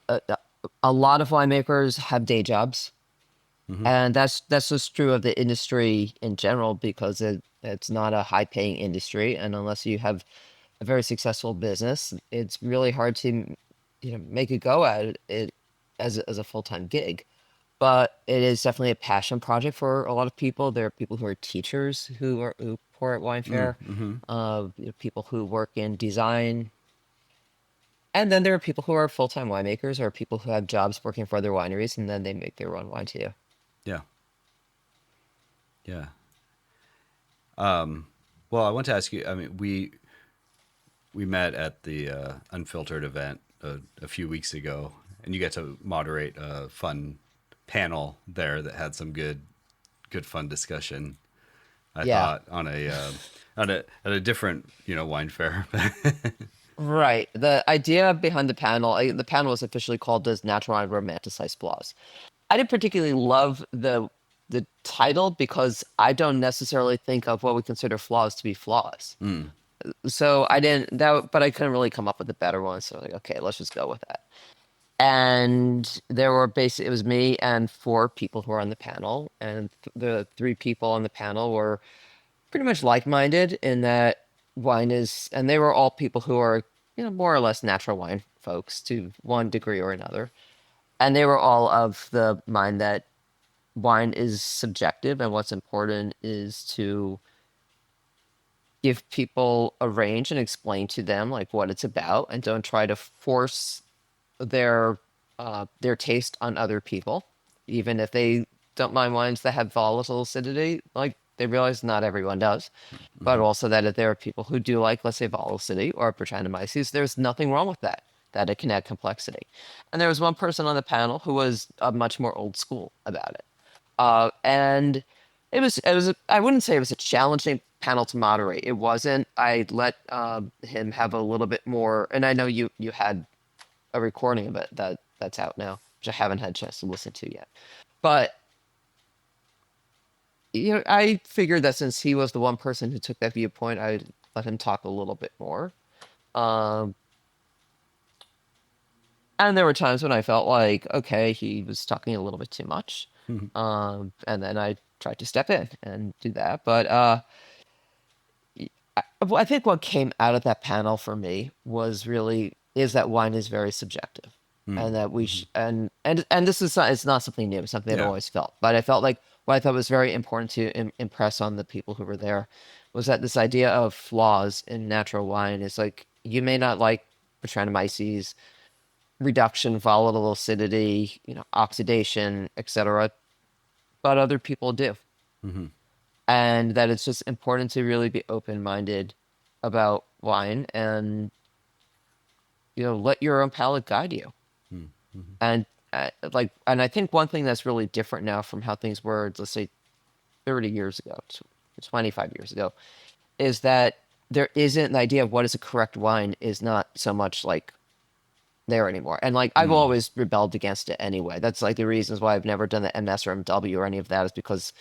Uh, uh, a lot of winemakers have day jobs, Hmm. and that's just true of the industry in general, because it's not a high paying industry, and unless you have a very successful business, it's really hard to make a go at it as a full time gig. But it is definitely a passion project for a lot of people. There are people who are teachers who pour at Wine Fair, Mm-hmm. people who work in design, and then there are people who are full time winemakers, or people who have jobs working for other wineries, and then they make their own wine too. Yeah, yeah. Well, I want to ask you. I mean, we met at the Unfiltered event a few weeks ago, and you got to moderate a fun panel there that had some good fun discussion. I Yeah. thought at a different wine fair. Right. The idea behind the panel was officially called as Natural and Romanticized Flaws. I didn't particularly love the title because I don't necessarily think of what we consider flaws to be flaws. Mm. So I didn't that, but I couldn't really come up with a better one. So I was like, okay, let's just go with that. And there were basically it was me and four people who were on the panel, and the three people on the panel were pretty much like-minded in that wine is, and they were all people who are more or less natural wine folks to one degree or another, and they were all of the mind that wine is subjective, and what's important is to give people a range and explain to them like what it's about, and don't try to force their their taste on other people, even if they don't mind wines that have volatile acidity. Like they realize not everyone does, but Hmm. also that if there are people who do like, let's say, volatility or Brettanomyces, there's nothing wrong with that. That it can add complexity. And there was one person on the panel who was much more old school about it. And it was I wouldn't say it was a challenging panel to moderate. It wasn't. I let him have a little bit more, and I know you had a recording of it that's out now, which I haven't had a chance to listen to yet. But I figured that since he was the one person who took that viewpoint, I'd let him talk a little bit more. Um, and there were times when I felt like, okay, he was talking a little bit too much. Hmm. And then I tried to step in and do that. But I think what came out of that panel for me was really is that wine is very subjective, Hmm. and that we Hmm. and this is not, it's not something new, it's something I've Yeah. always felt. But I felt like what I thought was very important to impress on the people who were there was that this idea of flaws in natural wine is like you may not like Brettanomyces, reduction, volatile acidity, oxidation, etc., but other people do, Hmm. and that it's just important to really be open-minded about wine and let your own palate guide you. Hmm. Hmm. And and I think one thing that's really different now from how things were, let's say 30 years ago, 25 years ago, is that there isn't the idea of what is a correct wine is not so much like there anymore. And like I've Hmm. always rebelled against it anyway. That's like the reasons why I've never done the MS or MW or any of that is because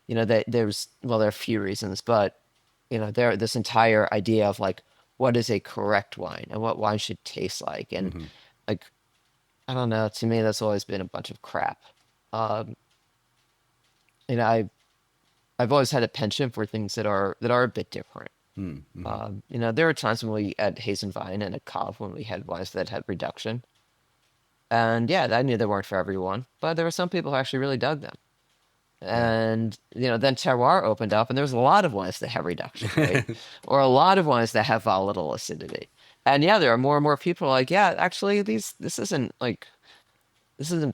that there's well there are a few reasons, but there this entire idea of like what is a correct wine and what wine should taste like, and Hmm. like I don't know, to me that's always been a bunch of crap. Um, you know, I I've always had a penchant for things that are a bit different. Hmm. There are times when we at Hazenwein and at Cov when we had wines that had reduction, and yeah, I knew they weren't for everyone, but there were some people who actually really dug them. Yeah. And then terroir opened up, and there's a lot of wines that have reduction, right? Or a lot of wines that have volatile acidity. And yeah, there are more and more people like, yeah, actually, this isn't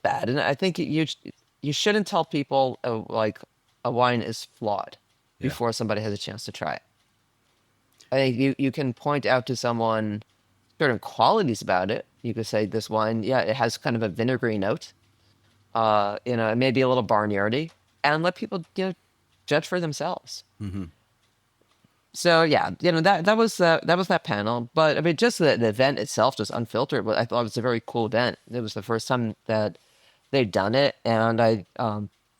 bad. And I think you shouldn't tell people like a wine is flawed Yeah. before somebody has a chance to try it. I think you can point out to someone certain qualities about it. You could say this wine, yeah, it has kind of a vinegary note. It may be a little barnyardy, and let people judge for themselves. Hmm. So yeah, that was that panel. But I mean, just the event itself, just unfiltered, but I thought it was a very cool event. It was the first time that they'd done it, and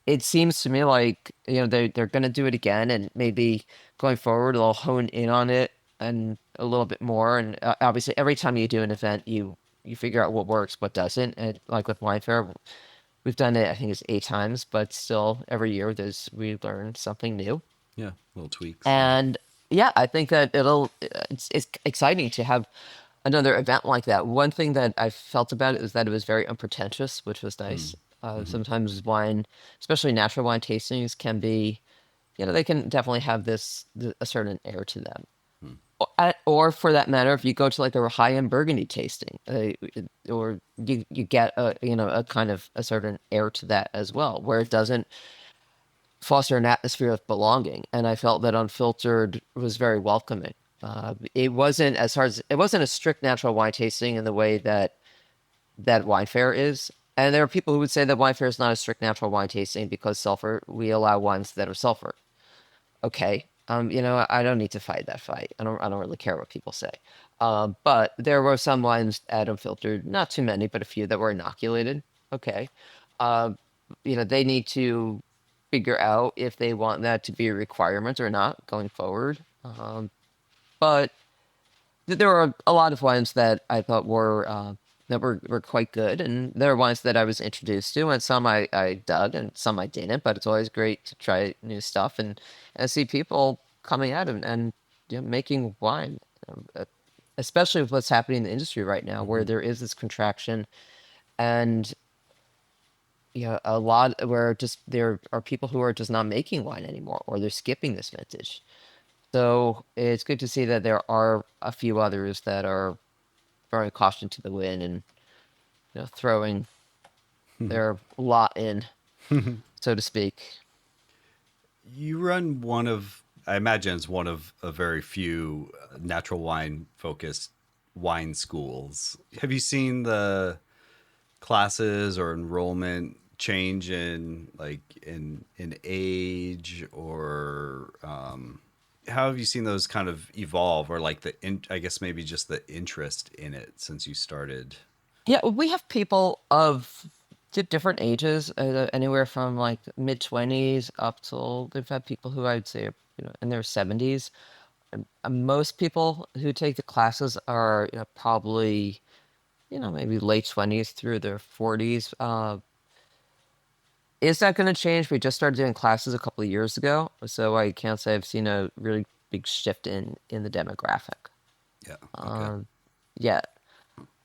it seems to me like they're gonna do it again, and maybe going forward they'll hone in on it and a little bit more. And obviously, every time you do an event, you figure out what works, what doesn't. And like with Wine Fair, we've done it, I think it's 8 times, but still every year we learn something new. Yeah. Little tweaks. Yeah. And yeah, I think that it's exciting to have another event like that. One thing that I felt about it is that it was very unpretentious, which was nice. Mm-hmm. Sometimes wine, especially natural wine tastings, can be, they can definitely have a certain air to them. Or for that matter, if you go to like a high-end Burgundy tasting, or you get a kind of a certain air to that as well, where it doesn't foster an atmosphere of belonging. And I felt that Unfiltered was very welcoming. It wasn't as hard as it wasn't a strict natural wine tasting in the way that Wine Fair is. And there are people who would say that Wine Fair is not a strict natural wine tasting because we allow wines that are sulfur. Okay. I don't need to fight that fight. I don't really care what people say. But there were some wines that unfiltered, not too many, but a few that were inoculated. Okay. Uh, they need to figure out if they want that to be a requirement or not going forward. But there were a lot of wines that I thought were quite good, and there are wines that I was introduced to, and some I dug, and some I didn't. But it's always great to try new stuff and see people coming out and making wine, especially with what's happening in the industry right now, where Hmm. there is this contraction, and a lot where just there are people who are just not making wine anymore, or they're skipping this vintage. So it's good to see that there are a few others that are throwing caution to the wind and throwing their lot in, so to speak. You run one of, I imagine it's one of a very few natural wine focused wine schools. Have you seen the classes or enrollment change in in age, or how have you seen those kind of evolve, or like I guess maybe just the interest in it since you started? Yeah, we have people of different ages, anywhere from like mid 20s up till they've had people who I'd say are, in their 70s. Most people who take the classes are, probably, maybe late 20s through their 40s. Is that going to change? We just started doing classes a couple of years ago, so I can't say I've seen a really big shift in the demographic. Yeah. Okay. Um, yeah,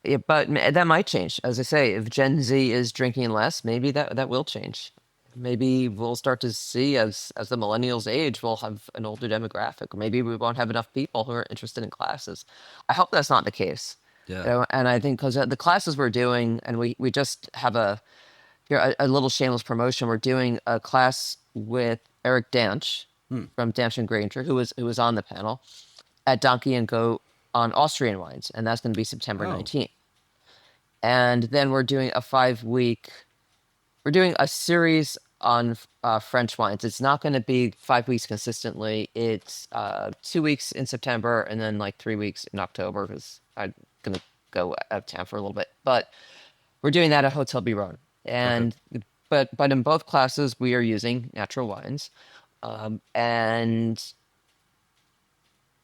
yeah, but that might change. As I say, if Gen Z is drinking less, maybe that will change. Maybe we'll start to see as the millennials age, we'll have an older demographic. Maybe we won't have enough people who are interested in classes. I hope that's not the case. Yeah. And I think because the classes we're doing, and we just have a little shameless promotion. We're doing a class with Eric Danch Hmm. from Danch and Granger, who was on the panel at Donkey and Goat on Austrian wines, and that's going to be September Oh. 19th. And then we're doing a series on French wines. It's not going to be 5 weeks consistently. It's 2 weeks in September and then like 3 weeks in October because I'm going to go out of town for a little bit. But we're doing that at Hotel Biron. Okay. And but in both classes we are using natural wines. And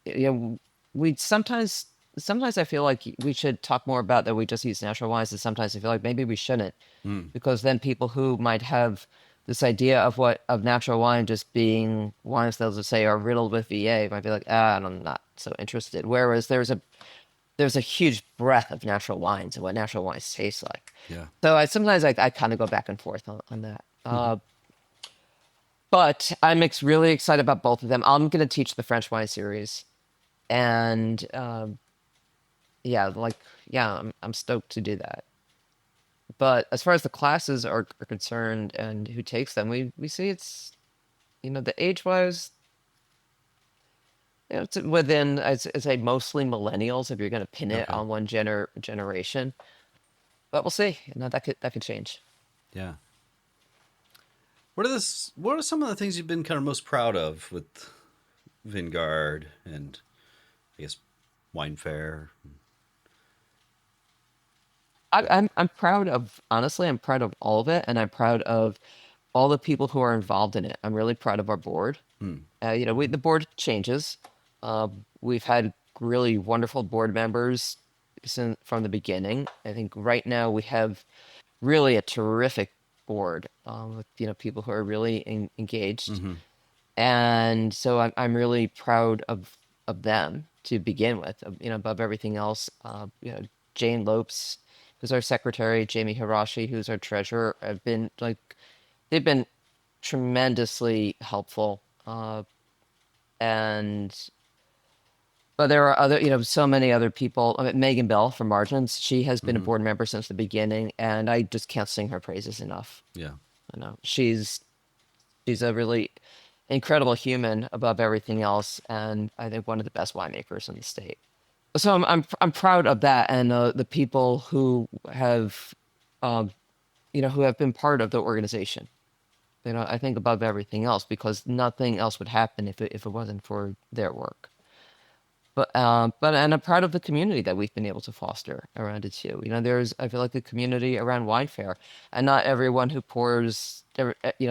you know, we sometimes I feel like we should talk more about that we just use natural wines, and sometimes I feel like maybe we shouldn't, Hmm. because then people who might have this idea of natural wine just being wines they'll just say are riddled with VA might be like, I'm not so interested. Whereas there's a huge breadth of natural wines and what natural wines taste like. Yeah. So I kind of go back and forth on that. But I'm really excited about both of them. I'm going to teach the French wine series, and yeah, I'm stoked to do that. But as far as the classes are concerned and who takes them, we see it's the age wise, it's within I'd say mostly millennials if you're going to pin it Okay. on one generation. But we'll see. That could change. Yeah. What are some of the things you've been kind of most proud of with Vinguard and, I guess, Wine Fair? I'm proud of, honestly, I'm proud of all of it, and I'm proud of all the people who are involved in it. I'm really proud of our board. Hmm. The board changes. We've had really wonderful board members from the beginning. I think right now we have really a terrific board, with people who are really engaged, Mm-hmm. and so I'm really proud of them to begin with. Above everything else, Jane Lopes, who's our secretary, Jamie Hirashi, who's our treasurer, have been they've been tremendously helpful. And but there are so many other people. I mean, Megan Bell from Margins, she has been a Mm-hmm. board member since the beginning, and I just can't sing her praises enough. Yeah. She's a really incredible human above everything else, and I think one of the best winemakers in the state. So I'm proud of that, and the people who have, um, who have been part of the organization. I think above everything else because nothing else would happen if it wasn't for their work. But and I'm proud of the community that we've been able to foster around it too. I feel like a community around wine fair, and not everyone who pours.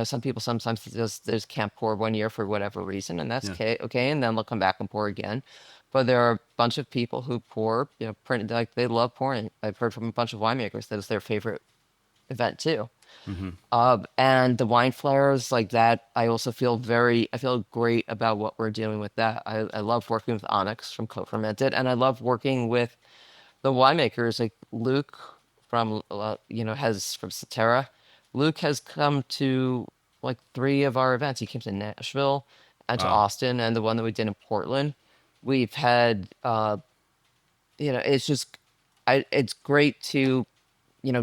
Some people sometimes just can't pour one year for whatever reason, and that's Yeah. okay. Okay, and then they'll come back and pour again. But there are a bunch of people who pour. Print like they love pouring. I've heard from a bunch of winemakers that it's their favorite event too. Hmm. And the wine flares like that, I feel great about what we're doing with that. I love working with Onyx from Co-Fermented, and I love working with the winemakers like Luke has from Satera. Luke has come to like three of our events. He came to Nashville and to Wow. Austin, and the one that we did in Portland. We've had, it's just, it's great to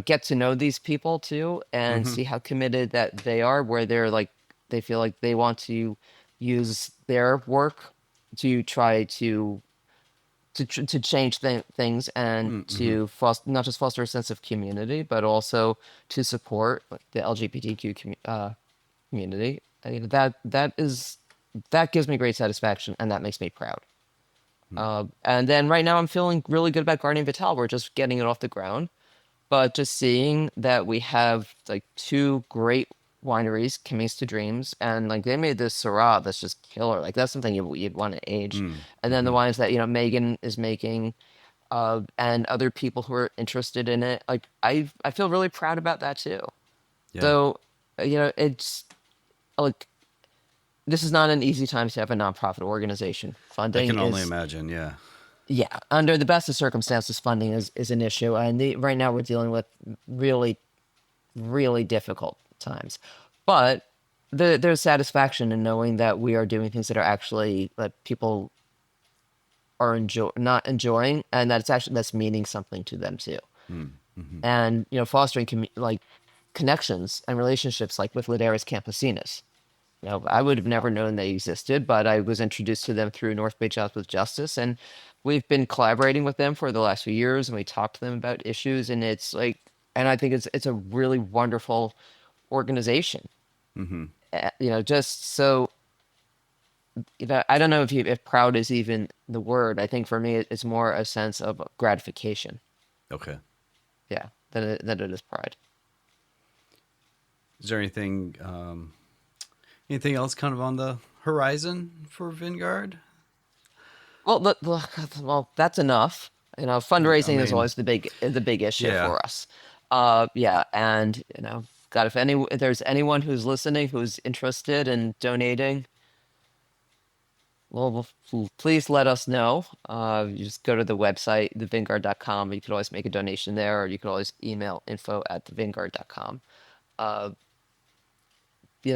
get to know these people too and Hmm. see how committed that they are, where they feel like they want to use their work to try to change things and Hmm. to foster, not just foster a sense of community, but also to support like, the LGBTQ community. That gives me great satisfaction and that makes me proud. And then right now I'm feeling really good about Guardian Vital. We're just getting it off the ground. But just seeing that we have like two great wineries, Kimmy's to Dreams, and like they made this Syrah that's just killer. Like that's something you'd want to age. And then the Hmm. wines that Megan is making, and other people who are interested in it. Like I feel really proud about that too. Yeah. So it's like this is not an easy time to have a nonprofit organization. I Funding can only is imagine. Yeah. yeah, under the best of circumstances, funding is an issue, and right now we're dealing with really really difficult times. But there's satisfaction in knowing that we are doing things that are actually that people are not enjoying, and that's meaning something to them too. Mm-hmm. And fostering like connections and relationships, like with Lideris Campesinas. I would have never known they existed, but I was introduced to them through North Bay Jobs with Justice, and we've been collaborating with them for the last few years, and we talk to them about issues, and it's like, and I think it's a really wonderful organization. Hmm. Just so I don't know if proud is even the word. I think for me it's more a sense of gratification, Okay. yeah, than it is pride. Is there anything else kind of on the horizon for Vinguard? Well, well, that's enough. I Fundraising is mean, always the big issue yeah, for us. Yeah, and God, if there's anyone who's listening who's interested in donating, well, please let us know. You just go to the website, thevingard.com. You could always make a donation there, or you could always email info@thevingard.com. Uh,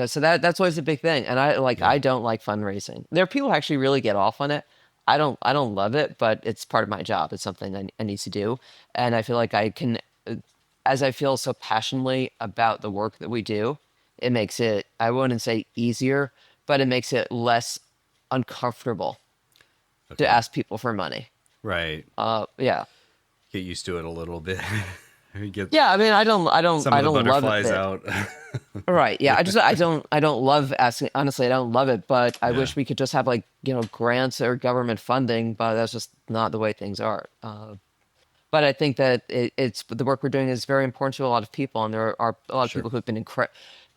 so that's always a big thing. And yeah, I don't like fundraising. There are people who actually really get off on it. I don't love it, but it's part of my job. It's something I need to do. And I feel like I can as I feel so passionately about the work that we do, it makes it, I wouldn't say easier, but it makes it less uncomfortable to okay, ask people for money. right. Yeah. Get used to it a little bit. You get Yeah, I mean, some I of the don't love butterflies it. out. Right. Yeah. I don't love asking. Honestly, I don't love it, but I Yeah, wish we could just have like, grants or government funding, but that's just not the way things are. But I think that it's the work we're doing is very important to a lot of people, and there are a lot of sure. people who've been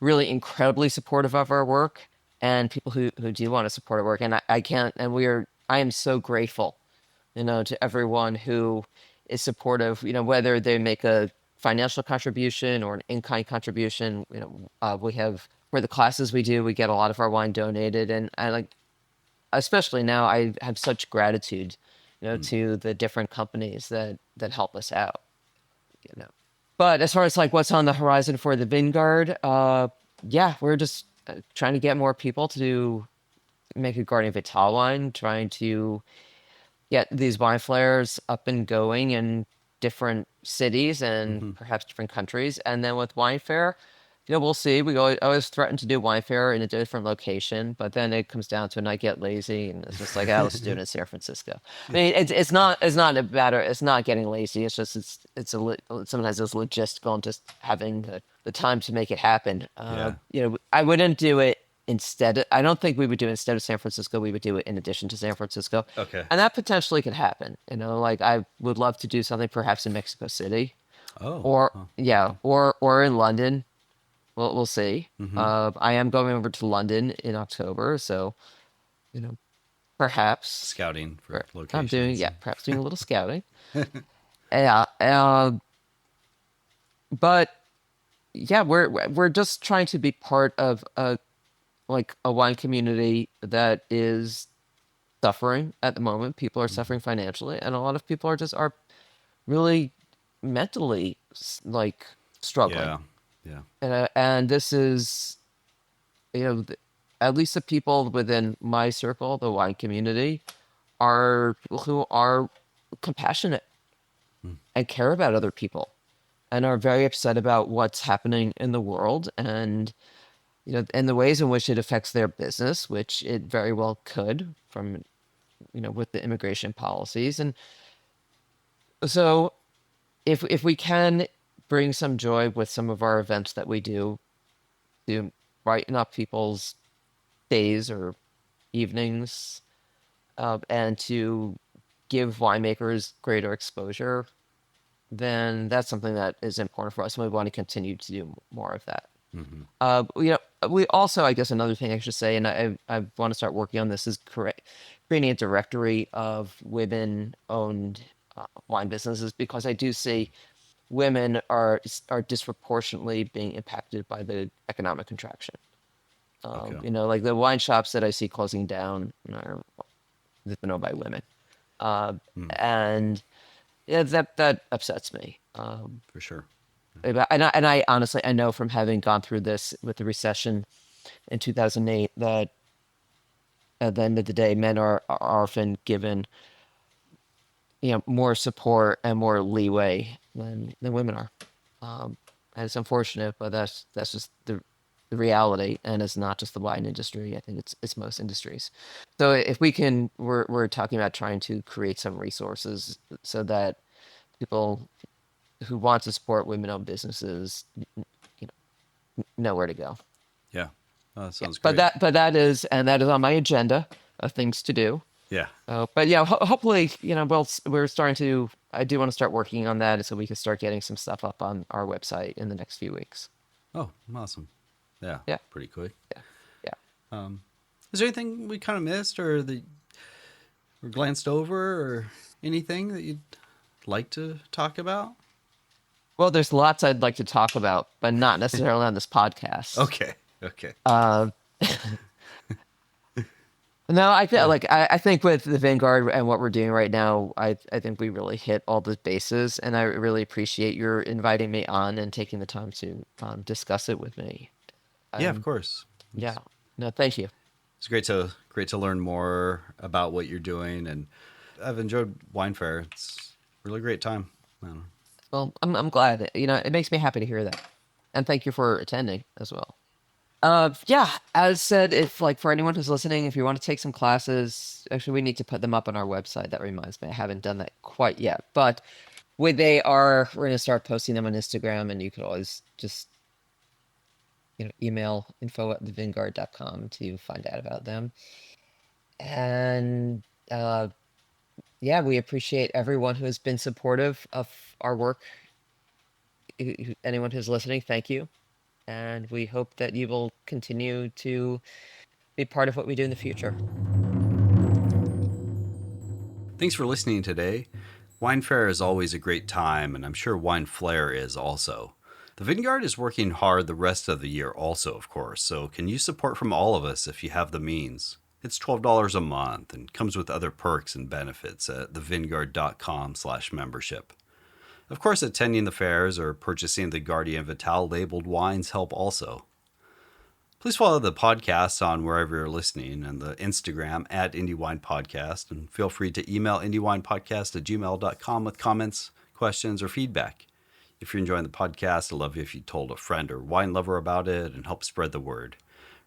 really incredibly supportive of our work, and people who do want to support our work. And I can't, and I am so grateful, to everyone who is supportive, whether they make a financial contribution or an in-kind contribution. We have for the classes we do, we get a lot of our wine donated, and I like, especially now, I have such gratitude, Mm. to the different companies that help us out, you know. But as far as like what's on the horizon for the Vinguard, yeah, we're just trying to get more people to make a Guardian Vital wine, trying to get these wine flares up and going in different cities and Hmm. perhaps different countries. And then with Wine Fair, we'll see. We always threaten to do wine fair in a different location, but then it comes down to, and I get lazy, and it's just like, oh, let's do it in San Francisco. I mean, it's not a matter. It's not getting lazy. It's just sometimes it's logistical and just having the time to make it happen. Yeah. I wouldn't do it instead. I don't think we would do it instead of San Francisco. We would do it in addition to San Francisco, Okay. and that potentially could happen. Like I would love to do something perhaps in Mexico City, Oh. or Oh. yeah, or in London. We'll see. Mm-hmm. I am going over to London in October, so you know, perhaps Scouting for I'm doing, locations. yeah, perhaps doing a little scouting. Yeah, but yeah, we're just trying to be part of a wine community that is suffering at the moment. People are Mhm. suffering financially, and a lot of people are really mentally like struggling. Yeah. Yeah. And this is, you know, th- at least the people within my circle, the wine community, are people who are compassionate Mm. and care about other people and are very upset about what's happening in the world, and and the ways in which it affects their business, which it very well could, from with the immigration policies. And so if we can bring some joy with some of our events that we do to brighten up people's days or evenings, and to give winemakers greater exposure, then that's something that is important for us, and we want to continue to do more of that. Mm-hmm. We also, I guess, another thing I should say, and I want to start working on this, is creating a directory of women-owned wine businesses, because I do see women are disproportionately being impacted by the economic contraction. Okay. Like the wine shops that I see closing down are owned by women, uh, Mm. and yeah, that upsets me. For sure. And I honestly, I know from having gone through this with the recession in 2008, that at the end of the day, men are often given more support and more leeway than women are. And it's unfortunate, but that's just the reality, and it's not just the wine industry. I think it's most industries. So if we can, we're talking about trying to create some resources so that people who want to support women-owned businesses, know where to go. Yeah. Oh, that Yeah, sounds but great. that is on my agenda of things to do. Yeah. But yeah, hopefully, we're starting to. I do want to start working on that, so we can start getting some stuff up on our website in the next few weeks. Oh, awesome. Yeah. Yeah, Pretty quick. yeah, yeah. Is there anything we kind of missed or that or glanced over or anything that you'd like to talk about? Well, there's lots I'd like to talk about, but not necessarily on this podcast. Okay. Okay. Uh, no, I feel Yeah. like I think with the Vanguard and what we're doing right now, I think we really hit all the bases, and I really appreciate your inviting me on and taking the time to discuss it with me. Yeah, of Um, course. yeah, no, thank you. It's great to learn more about what you're doing, and I've enjoyed Wine Fair. It's a really great time. I don't know. Well, I'm glad. It makes me happy to hear that, and thank you for attending as well. Yeah, as said, if like for anyone who's listening, if you want to take some classes, actually, we need to put them up on our website. That reminds me, I haven't done that quite yet, but we're going to start posting them on Instagram, and you could always just email info@thevingard.com to find out about them. And yeah, we appreciate everyone who has been supportive of our work. Anyone who's listening, thank you. And we hope that you will continue to be part of what we do in the future. Thanks for listening today. Wine Fair is always a great time, and I'm sure Wine Flair is also. The Vinguard is working hard the rest of the year also, of course, so can use support from all of us if you have the means. It's $12 a month and comes with other perks and benefits at thevingard.com/membership. Of course, attending the fairs or purchasing the Guardian Vital labeled wines help also. Please follow the podcast on wherever you're listening and the Instagram at IndieWinePodcast, and feel free to email IndieWinePodcast@gmail.com with comments, questions, or feedback. If you're enjoying the podcast, I'd love it if you told a friend or wine lover about it and help spread the word.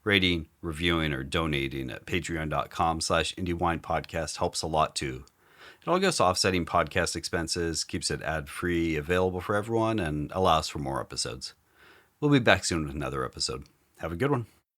Rating, reviewing, or donating at patreon.com/IndieWinePodcast helps a lot too. It all goes to offsetting podcast expenses, keeps it ad-free, available for everyone, and allows for more episodes. We'll be back soon with another episode. Have a good one.